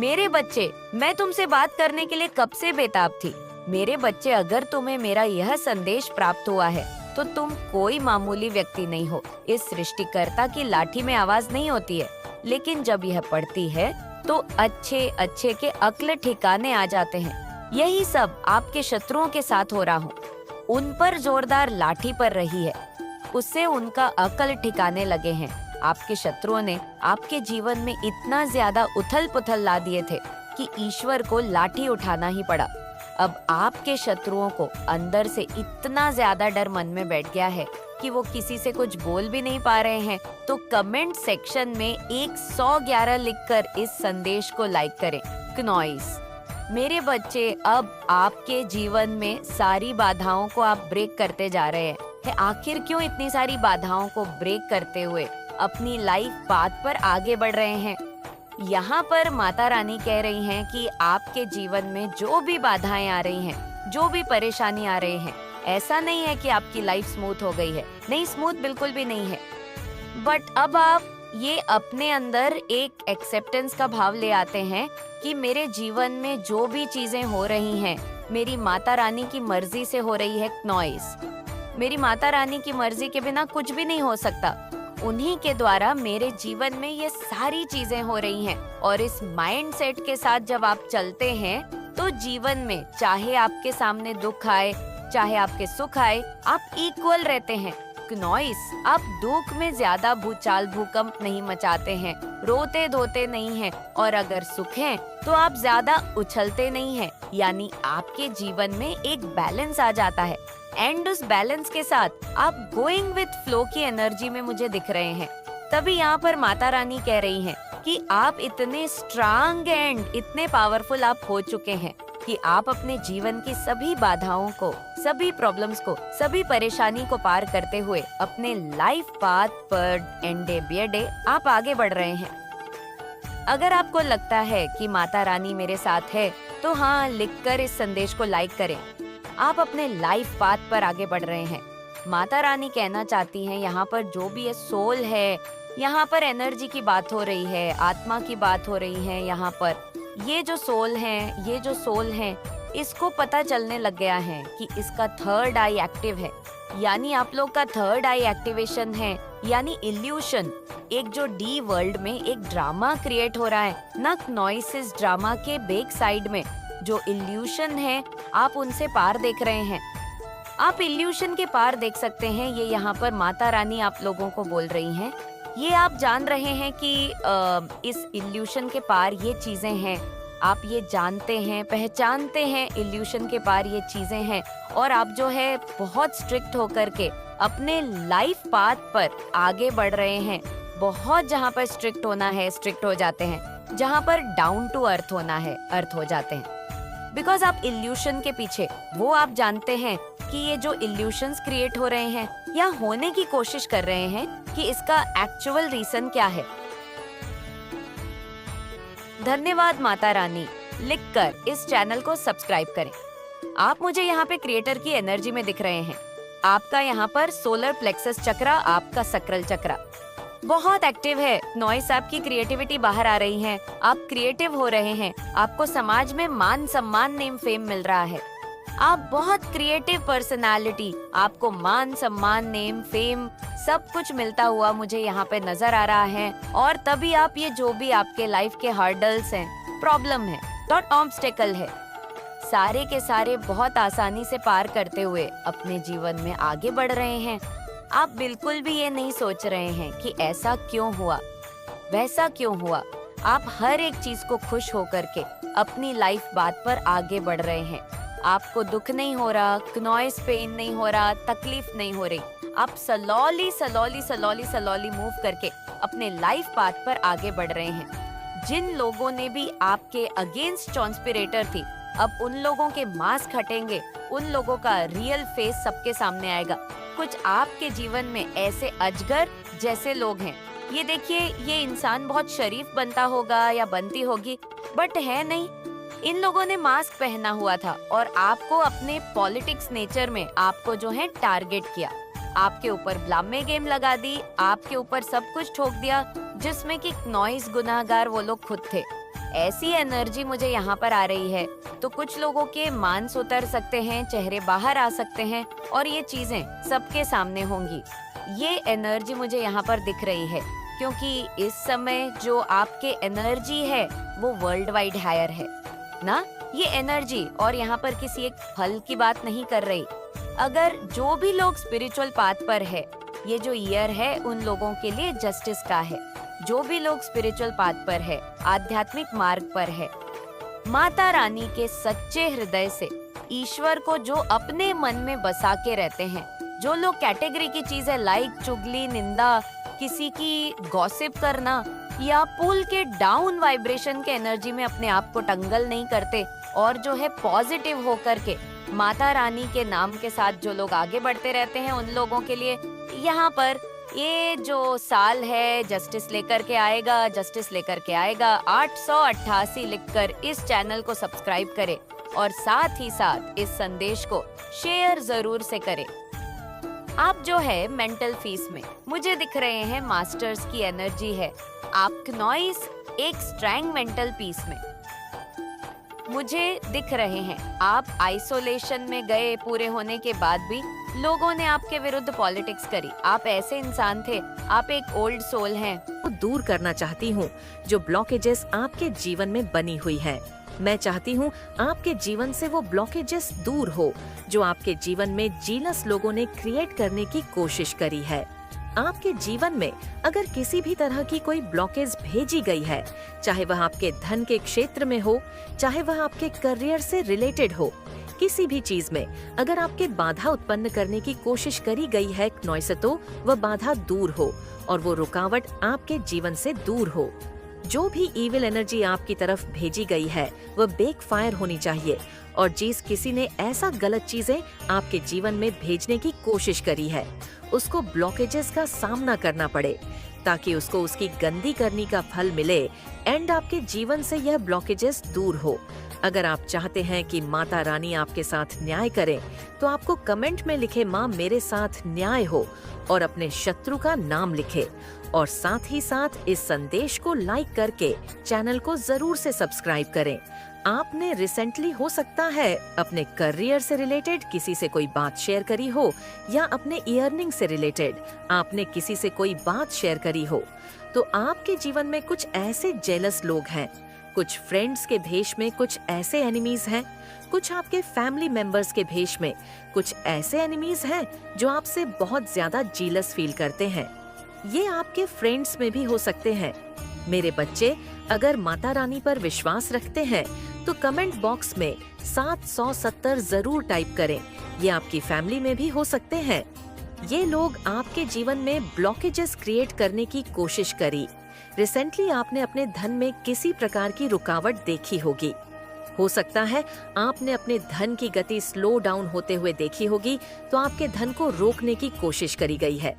मेरे बच्चे, मैं तुमसे बात करने के लिए कब से बेताब थी। मेरे बच्चे, अगर तुम्हें मेरा यह संदेश प्राप्त हुआ है तो तुम कोई मामूली व्यक्ति नहीं हो। इस सृष्टिकर्ता की लाठी में आवाज नहीं होती है, लेकिन जब यह पड़ती है तो अच्छे अच्छे के अक्ल ठिकाने आ जाते हैं। यही सब आपके शत्रुओं के साथ हो रहा हूँ। उन पर जोरदार लाठी पड़ रही है, उससे उनका अकल ठिकाने लगे हैं। आपके शत्रुओं ने आपके जीवन में इतना ज्यादा उथल पुथल ला दिए थे कि ईश्वर को लाठी उठाना ही पड़ा। अब आपके शत्रुओं को अंदर से इतना ज्यादा डर मन में बैठ गया है कि वो किसी से कुछ बोल भी नहीं पा रहे हैं। तो कमेंट सेक्शन में 111 लिखकर इस संदेश को लाइक करें। क्नॉइस, मेरे बच्चे, अब आपके जीवन में सारी बाधाओं को आप ब्रेक करते जा रहे हैं। आखिर क्यों इतनी सारी बाधाओं को ब्रेक करते हुए अपनी लाइफ पाथ पर आगे बढ़ रहे हैं? यहाँ पर माता रानी कह रही हैं कि आपके जीवन में जो भी बाधाएं आ रही हैं, जो भी परेशानी आ रही हैं, ऐसा नहीं है कि आपकी लाइफ स्मूथ हो गई है। नहीं, स्मूथ बिल्कुल भी नहीं है। बट अब आप ये अपने अंदर एक एक्सेप्टेंस का भाव ले आते हैं कि मेरे जीवन में जो भी चीजें हो रही हैं, मेरी माता रानी की मर्जी से हो रही है। नॉइस, मेरी माता रानी की मर्जी के बिना कुछ भी नहीं हो सकता। उन्हीं के द्वारा मेरे जीवन में ये सारी चीजें हो रही हैं। और इस माइंड सेट के साथ जब आप चलते हैं तो जीवन में चाहे आपके सामने दुख आए, चाहे आपके सुख आए, आप इक्वल रहते हैं। नॉइस, आप दुख में ज्यादा भूचाल भूकंप नहीं मचाते हैं, रोते धोते नहीं हैं, और अगर सुख है तो आप ज्यादा उछलते नहीं हैं। यानी आपके जीवन में एक बैलेंस आ जाता है। एंड उस बैलेंस के साथ आप गोइंग विथ फ्लो की एनर्जी में मुझे दिख रहे हैं। तभी यहाँ पर माता रानी कह रही हैं कि आप इतने स्ट्रांग एंड इतने पावरफुल आप हो चुके हैं कि आप अपने जीवन की सभी बाधाओं को, सभी प्रॉब्लम्स को, सभी परेशानी को पार करते हुए अपने लाइफ पाथ पर एंडे बियडे आप आगे बढ़ रहे हैं। अगर आपको लगता है कि माता रानी मेरे साथ है तो हाँ, लिखकर इस संदेश को लाइक करें। आप अपने लाइफ पाथ पर आगे बढ़ रहे हैं। माता रानी कहना चाहती हैं यहाँ पर जो भी ये सोल है, यहाँ पर एनर्जी की बात हो रही है, आत्मा की बात हो रही है। यहाँ पर ये जो सोल है, इसको पता चलने लग गया है कि इसका थर्ड आई एक्टिव है। यानी आप लोग का थर्ड आई एक्टिवेशन है, यानी इल्यूशन। एक जो डी वर्ल्ड में एक ड्रामा क्रिएट हो रहा है ना, नॉइसिस ड्रामा के बैक साइड में जो इल्यूशन है, आप उनसे पार देख रहे हैं। आप इल्यूशन के पार देख सकते हैं। ये यहाँ पर माता रानी आप लोगों को बोल रही हैं। ये आप जान रहे हैं कि इस इल्यूशन के पार ये चीजें हैं। आप ये जानते हैं, पहचानते हैं इल्यूशन के पार ये चीजें हैं। और आप जो है बहुत स्ट्रिक्ट होकर के अपने लाइफ पाथ पर आगे बढ़ रहे हैं। बहुत जहाँ पर स्ट्रिक्ट होना है, स्ट्रिक्ट हो जाते हैं। जहाँ पर डाउन टू अर्थ होना है, अर्थ हो जाते हैं। बिकॉज आप इल्यूशन के पीछे, वो आप जानते हैं कि ये जो इल्यूशंस क्रिएट हो रहे हैं या होने की कोशिश कर रहे हैं, कि इसका एक्चुअल रीजन क्या है। धन्यवाद माता रानी। लिखकर इस चैनल को सब्सक्राइब करें। आप मुझे यहाँ पे क्रिएटर की एनर्जी में दिख रहे हैं। आपका यहाँ पर सोलर प्लेक्सस चक्रा, आपका सक्राल चक्रा बहुत एक्टिव है। नॉइस, आपकी क्रिएटिविटी बाहर आ रही है। आप क्रिएटिव हो रहे हैं। आपको समाज में मान सम्मान, नेम फेम मिल रहा है। आप बहुत क्रिएटिव पर्सनालिटी, आपको मान सम्मान, नेम फेम सब कुछ मिलता हुआ मुझे यहाँ पे नजर आ रहा है। और तभी आप ये जो भी आपके लाइफ के हर्डल्स हैं, प्रॉब्लम है, डॉट ऑब्स्टेकल है, सारे के सारे बहुत आसानी से पार करते हुए अपने जीवन में आगे बढ़ रहे हैं। आप बिल्कुल भी ये नहीं सोच रहे हैं कि ऐसा क्यों हुआ, वैसा क्यों हुआ। आप हर एक चीज को खुश होकर के अपनी लाइफ बात पर आगे बढ़ रहे हैं। आपको दुख नहीं हो रहा, नॉइस पेन नहीं हो रहा, तकलीफ नहीं हो रही। आप सलौली सलौली सलौली सलौली मूव करके अपने लाइफ पाथ पर आगे बढ़ रहे हैं। जिन लोगों ने भी आपके अगेंस्ट कॉन्स्पिरेटर थी, अब उन लोगों के मास्क हटेंगे, उन लोगों का रियल फेस सबके सामने आएगा। कुछ आपके जीवन में ऐसे अजगर जैसे लोग हैं। ये देखिए, ये इंसान बहुत शरीफ बनता होगा या बनती होगी, बट है नहीं। इन लोगों ने मास्क पहना हुआ था और आपको अपने पॉलिटिक्स नेचर में आपको जो है टारगेट किया। आपके ऊपर ब्लामे गेम लगा दी, आपके ऊपर सब कुछ ठोक दिया, जिसमें कि नॉइस गुनाहगार वो लोग खुद थे। ऐसी एनर्जी मुझे यहाँ पर आ रही है तो कुछ लोगों के मांस उतर सकते हैं, चेहरे बाहर आ सकते हैं और ये चीजें सबके सामने होंगी। ये एनर्जी मुझे यहाँ पर दिख रही है क्योंकि इस समय जो आपके एनर्जी है वो वर्ल्ड वाइड हायर है ना। ये एनर्जी और यहाँ पर किसी एक फल की बात नहीं कर रही। अगर जो भी लोग स्पिरिचुअल पाथ पर है, ये जो ईयर है उन लोगों के लिए जस्टिस का है। जो भी लोग स्पिरिचुअल पाथ पर है, आध्यात्मिक मार्ग पर है, माता रानी के सच्चे हृदय से ईश्वर को जो अपने मन में बसा के रहते हैं, जो लोग कैटेगरी की चीजें लाइक चुगली, निंदा, किसी की गॉसिप करना या पुल के डाउन वाइब्रेशन के एनर्जी में अपने आप को टंगल नहीं करते और जो है पॉजिटिव होकर के माता रानी के नाम के साथ जो लोग आगे बढ़ते रहते हैं, उन लोगों के लिए यहाँ पर ये जो साल है जस्टिस लेकर के आएगा, जस्टिस लेकर के आएगा। 888 लिखकर इस चैनल को सब्सक्राइब करें और साथ ही साथ इस संदेश को शेयर जरूर से करें। आप जो है मेंटल पीस में मुझे दिख रहे हैं मास्टर्स की एनर्जी है। आप नॉइस एक स्ट्रॉन्ग मेंटल पीस में मुझे दिख रहे हैं। आप आइसोलेशन में गए, पूरे होने के बाद भी लोगों ने आपके विरुद्ध पॉलिटिक्स करी। आप ऐसे इंसान थे, आप एक ओल्ड सोल हैं। दूर करना चाहती हूँ जो ब्लॉकेजेस आपके जीवन में बनी हुई है। मैं चाहती हूँ आपके जीवन से वो ब्लॉकेजेस दूर हो जो आपके जीवन में जीलस लोगों ने क्रिएट करने की कोशिश करी है। आपके जीवन में अगर किसी भी तरह की कोई ब्लॉकेज भेजी गई है, चाहे वह आपके धन के क्षेत्र में हो, चाहे वह आपके करियर से रिलेटेड हो, किसी भी चीज में अगर आपके बाधा उत्पन्न करने की कोशिश करी गई है नॉइस, तो वह बाधा दूर हो और वो रुकावट आपके जीवन से दूर हो। जो भी इविल एनर्जी आपकी तरफ भेजी गई है वह बेक फायर होनी चाहिए और जिस किसी ने ऐसा गलत चीजें आपके जीवन में भेजने की कोशिश करी है उसको ब्लॉकेजेस का सामना करना पड़े ताकि उसको उसकी गंदी करनी का फल मिले एंड आपके जीवन से यह ब्लॉकेजेस दूर हो। अगर आप चाहते हैं कि माता रानी आपके साथ न्याय करे तो आपको कमेंट में लिखे माँ मेरे साथ न्याय हो और अपने शत्रु का नाम लिखे और साथ ही साथ इस संदेश को लाइक करके चैनल को जरूर से सब्सक्राइब करें। आपने रिसेंटली हो सकता है अपने करियर से रिलेटेड किसी से कोई बात शेयर करी हो या अपने अर्निंग से रिलेटेड आपने किसी से कोई बात शेयर करी हो, तो आपके जीवन में कुछ ऐसे जेलस लोग हैं, कुछ फ्रेंड्स के भेष में कुछ ऐसे एनिमीज हैं, कुछ आपके फैमिली मेंबर्स के भेष में कुछ ऐसे एनिमीज हैं जो आपसे बहुत ज्यादा जीलस फील करते हैं। ये आपके फ्रेंड्स में भी हो सकते हैं। मेरे बच्चे अगर माता रानी पर विश्वास रखते हैं तो कमेंट बॉक्स में 770 जरूर टाइप करें। ये आपकी फैमिली में भी हो सकते हैं। ये लोग आपके जीवन में ब्लॉकेजेस क्रिएट करने की कोशिश करी। रिसेंटली आपने अपने धन में किसी प्रकार की रुकावट देखी होगी। हो सकता है आपने अपने धन की गति स्लो डाउन होते हुए देखी होगी, तो आपके धन को रोकने की कोशिश करी गई है।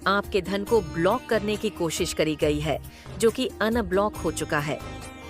आपके धन को ब्लॉक करने की कोशिश करी गई है जो कि अनब्लॉक हो चुका है।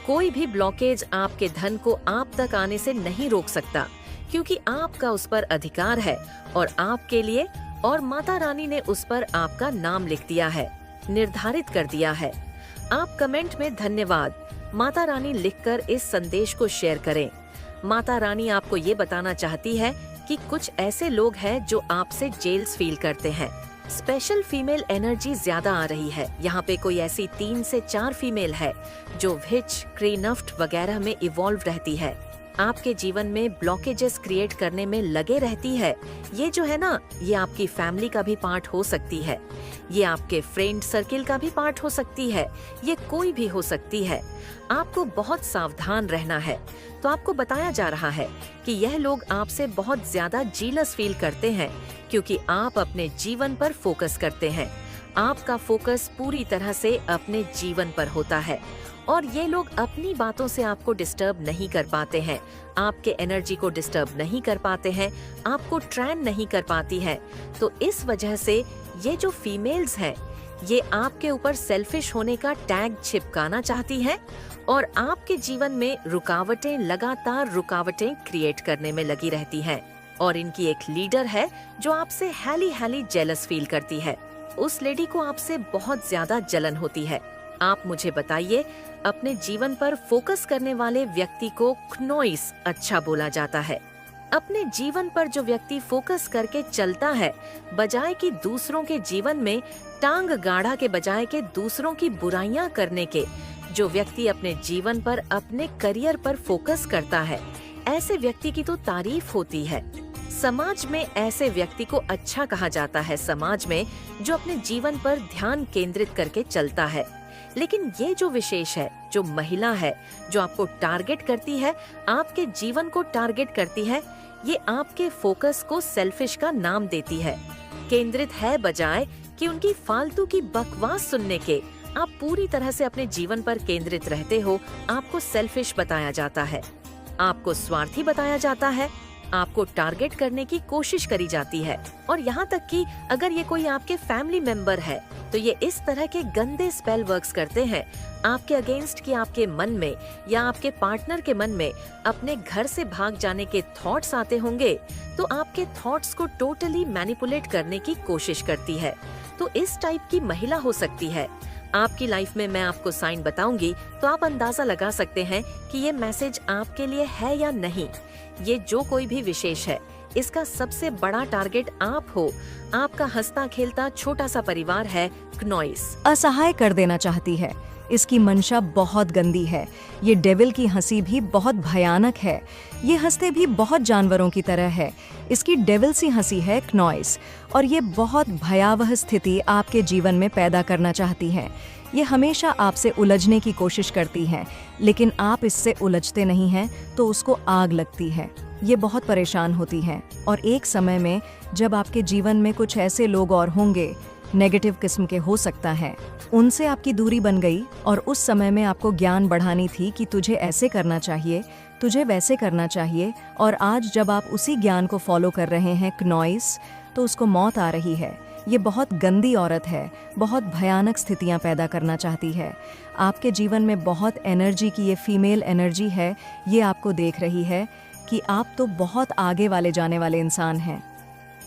कोई भी ब्लॉकेज आपके धन को आप तक आने से नहीं रोक सकता क्योंकि आपका उस पर अधिकार है और आपके लिए और माता रानी ने उस पर आपका नाम लिख दिया है, निर्धारित कर दिया है। आप कमेंट में धन्यवाद माता रानी लिखकर इस संदेश को शेयर करें। माता रानी आपको ये बताना चाहती है कि कुछ ऐसे लोग हैं जो आपसे जेल्स फील करते हैं। स्पेशल फीमेल एनर्जी ज्यादा आ रही है। यहाँ पे कोई ऐसी 3 से 4 फीमेल है जो विच, क्रीनफ्ट वगैरह में इवॉल्व रहती है। आपके जीवन में ब्लॉकेजेस क्रिएट करने में लगे रहती है। ये जो है ना, ये आपकी फैमिली का भी पार्ट हो सकती है, ये आपके फ्रेंड सर्किल का भी पार्ट हो सकती है, ये कोई भी हो सकती है। आपको बहुत सावधान रहना है। तो आपको बताया जा रहा है कि यह लोग आपसे बहुत ज्यादा जीलस फील करते हैं क्योंकि आप अपने जीवन पर फोकस करते हैं। आपका फोकस पूरी तरह से अपने जीवन पर होता है और ये लोग अपनी बातों से आपको डिस्टर्ब नहीं कर पाते हैं, आपके एनर्जी को डिस्टर्ब नहीं कर पाते हैं, आपको ट्रेन नहीं कर पाती है। तो इस वजह से ये जो फीमेल्स हैं ये आपके ऊपर सेल्फिश होने का टैग छिपकाना चाहती हैं और आपके जीवन में रुकावटें, लगातार रुकावटें क्रिएट करने में लगी रहती हैं। और इनकी एक लीडर है जो आपसे हैली जेलस फील करती है। उस लेडी को आपसे बहुत ज्यादा जलन होती है। आप मुझे बताइए, अपने जीवन पर फोकस करने वाले व्यक्ति को क्नोइस अच्छा बोला जाता है। अपने जीवन पर जो व्यक्ति फोकस करके चलता है, बजाय कि दूसरों के जीवन में टांग गाढ़ा के बजाय के दूसरों की बुराइयां करने के, जो व्यक्ति अपने जीवन पर, अपने करियर पर फोकस करता है, ऐसे व्यक्ति की तो तारीफ होती है। समाज में ऐसे व्यक्ति को अच्छा कहा जाता है, समाज में जो अपने जीवन पर ध्यान केंद्रित करके चलता है। लेकिन ये जो विशेष है, जो महिला है, जो आपको टारगेट करती है, आपके जीवन को टारगेट करती है, ये आपके फोकस को सेल्फिश का नाम देती है। केंद्रित है बजाय कि उनकी फालतू की बकवास सुनने के, आप पूरी तरह से अपने जीवन पर केंद्रित रहते हो, आपको सेल्फिश बताया जाता है, आपको स्वार्थी बताया जाता है, आपको टारगेट करने की कोशिश करी जाती है। और यहाँ तक कि अगर ये कोई आपके फैमिली मेंबर है तो ये इस तरह के गंदे स्पेल वर्क्स करते हैं आपके अगेंस्ट कि आपके मन में या आपके पार्टनर के मन में अपने घर से भाग जाने के थॉट्स आते होंगे, तो आपके थॉट्स को टोटली मैनिपुलेट करने की कोशिश करती है। तो इस टाइप की महिला हो सकती है। आपकी लाइफ में मैं आपको साइन बताऊंगी तो आप अंदाजा लगा सकते हैं कि ये मैसेज आपके लिए है या नहीं। ये जो कोई भी विशेष है, इसका सबसे बड़ा टारगेट आप हो। आपका हंसता खेलता छोटा सा परिवार है क्नोइस। असहाय कर देना चाहती है। इसकी मंशा बहुत गंदी है। ये डेविल की हंसी भी बहुत भयानक है। ये हंसते भी बहुत जानवरों की तरह है। इसकी डेविल सी हंसी है क्नोइस, और ये बहुत भयावह स्थिति आपके जीवन में पैदा करना चाहती है। ये हमेशा आपसे उलझने की कोशिश करती है, लेकिन आप इससे उलझते नहीं हैं तो उसको आग लगती है। ये बहुत परेशान होती है, और एक समय में जब आपके जीवन में कुछ ऐसे लोग और होंगे, नेगेटिव किस्म के हो सकता है, उनसे आपकी दूरी बन गई, और उस समय में आपको ज्ञान बढ़ानी थी कि तुझे ऐसे करना चाहिए, तुझे वैसे करना चाहिए, और आज जब आप उसी ज्ञान को फॉलो कर रहे हैं क्नोइस, तो उसको मौत आ रही है। ये बहुत गंदी औरत है, बहुत भयानक स्थितियां पैदा करना चाहती है। आपके जीवन में बहुत एनर्जी की ये फीमेल एनर्जी है। ये आपको देख रही है कि आप तो बहुत आगे वाले जाने वाले इंसान हैं।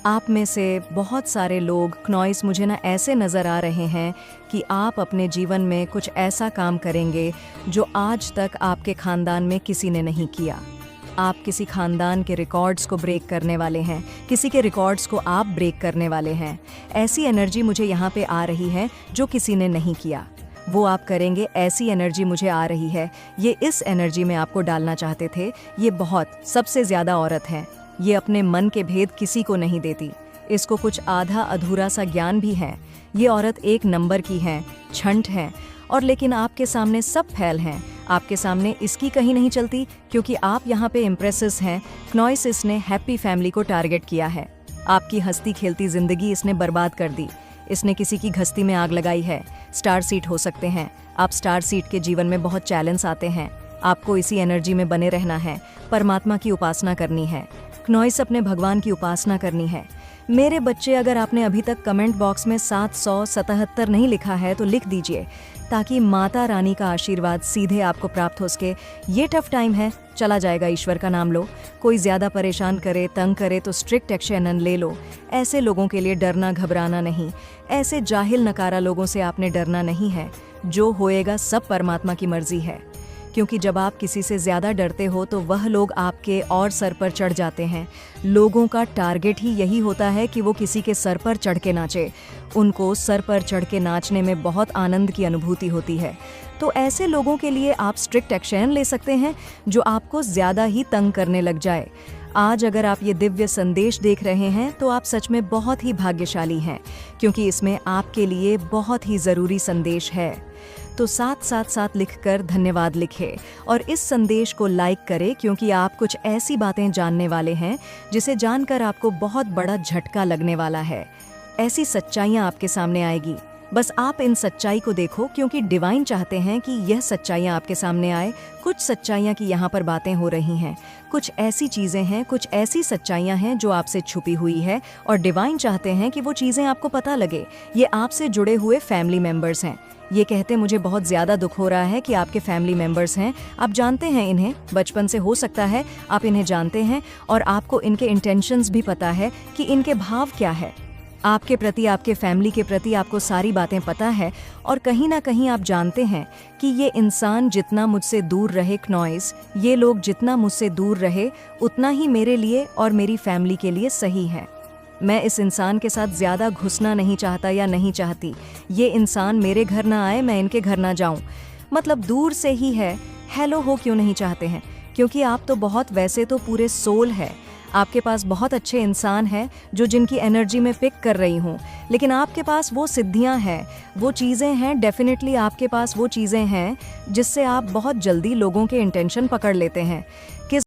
आप में से बहुत सारे लोग क्नोइस मुझे ना ऐसे नज़र आ रहे हैं कि आप अपने जीवन में कुछ ऐसा काम करेंगे जो आज तक आपके खानदान में किसी ने नहीं किया। आप किसी खानदान के रिकॉर्ड्स को ब्रेक करने वाले हैं, किसी के रिकॉर्ड्स को आप ब्रेक करने वाले हैं। ऐसी एनर्जी मुझे यहाँ पे आ रही है जो किसी ने नहीं किया, वो आप करेंगे। ऐसी एनर्जी मुझे आ रही है, ये इस एनर्जी में आपको डालना चाहते थे। ये बहुत सबसे ज़्यादा औरत है। ये अपने मन के भेद किसी को नहीं देती। इसको कुछ आधा अधूरा सा ज्ञान भी है। ये औरत एक नंबर की है, छंट है, और लेकिन आपके सामने सब फैल हैं। आपके सामने इसकी कहीं नहीं चलती, क्योंकि आप यहाँ पे इम्प्रेसिस हैं। क्नोइस ने हैप्पी फैमिली को टारगेट किया है। आपकी हंसती खेलती जिंदगी इसने बर्बाद कर दी। इसने किसी की घस्ती में आग लगाई है। स्टार सीट हो सकते हैं आप। स्टार सीट के जीवन में बहुत चैलेंज आते हैं। आपको इसी एनर्जी में बने रहना है। परमात्मा की उपासना करनी है। क्नोइस अपने भगवान की उपासना करनी है। मेरे बच्चे, अगर आपने अभी तक कमेंट बॉक्स में 777 नहीं लिखा है तो लिख दीजिए, ताकि माता रानी का आशीर्वाद सीधे आपको प्राप्त हो सके। ये टफ टाइम है, चला जाएगा, ईश्वर का नाम लो। कोई ज़्यादा परेशान करे, तंग करे तो स्ट्रिक्ट एक्शन ले लो। ऐसे लोगों के लिए डरना घबराना नहीं। ऐसे जाहिल नकारा लोगों से आपने डरना नहीं है। जो होएगा सब परमात्मा की मर्जी है, क्योंकि जब आप किसी से ज़्यादा डरते हो तो वह लोग आपके और सर पर चढ़ जाते हैं। लोगों का टारगेट ही यही होता है कि वो किसी के सर पर चढ़ के नाचे। उनको सर पर चढ़ के नाचने में बहुत आनंद की अनुभूति होती है। तो ऐसे लोगों के लिए आप स्ट्रिक्ट एक्शन ले सकते हैं जो आपको ज़्यादा ही तंग करने लग जाए। आज अगर आप ये दिव्य संदेश देख रहे हैं तो आप सच में बहुत ही भाग्यशाली हैं, क्योंकि इसमें आपके लिए बहुत ही ज़रूरी संदेश है। तो साथ लिखकर धन्यवाद लिखें, और इस संदेश को लाइक करें, क्योंकि आप कुछ ऐसी बातें जानने वाले हैं जिसे जानकर आपको बहुत बड़ा झटका लगने वाला है। ऐसी सच्चाइयाँ आपके सामने आएगी। बस आप इन सच्चाई को देखो, क्योंकि डिवाइन चाहते हैं कि यह सच्चाइयाँ आपके सामने आए। कुछ सच्चाइयाँ की यहाँ पर बातें हो रही हैं, कुछ ऐसी चीज़ें हैं, कुछ ऐसी सच्चाइयाँ हैं जो आपसे छुपी हुई है, और डिवाइन चाहते हैं कि वो चीज़ें आपको पता लगे। ये आपसे जुड़े हुए फैमिली मेम्बर्स हैं। ये कहते मुझे बहुत ज़्यादा दुख हो रहा है कि आपके फैमिली मेम्बर्स हैं। आप जानते हैं इन्हें, बचपन से हो सकता है आप इन्हें जानते हैं, और आपको इनके इंटेंशंस भी पता है कि इनके भाव क्या है। आपके प्रति, आपके फैमिली के प्रति आपको सारी बातें पता है और कहीं ना कहीं आप जानते हैं कि ये इंसान जितना मुझसे दूर रहे क्नॉइस, ये लोग जितना मुझसे दूर रहे उतना ही मेरे लिए और मेरी फैमिली के लिए सही है। मैं इस इंसान के साथ ज़्यादा घुसना नहीं चाहता या नहीं चाहती। ये इंसान मेरे घर ना आए, मैं इनके घर ना जाऊं। मतलब दूर से ही है, हेलो हो क्यों नहीं चाहते हैं? क्योंकि आप तो बहुत, वैसे तो पूरे सोल है, आपके पास बहुत अच्छे इंसान हैं जो जिनकी एनर्जी में पिक कर रही हूँ, लेकिन आपके पास वो सिद्धियाँ हैं, वो चीज़ें हैं, डेफिनेटली आपके पास वो चीज़ें हैं जिससे आप बहुत जल्दी लोगों के इंटेंशन पकड़ लेते हैं। किस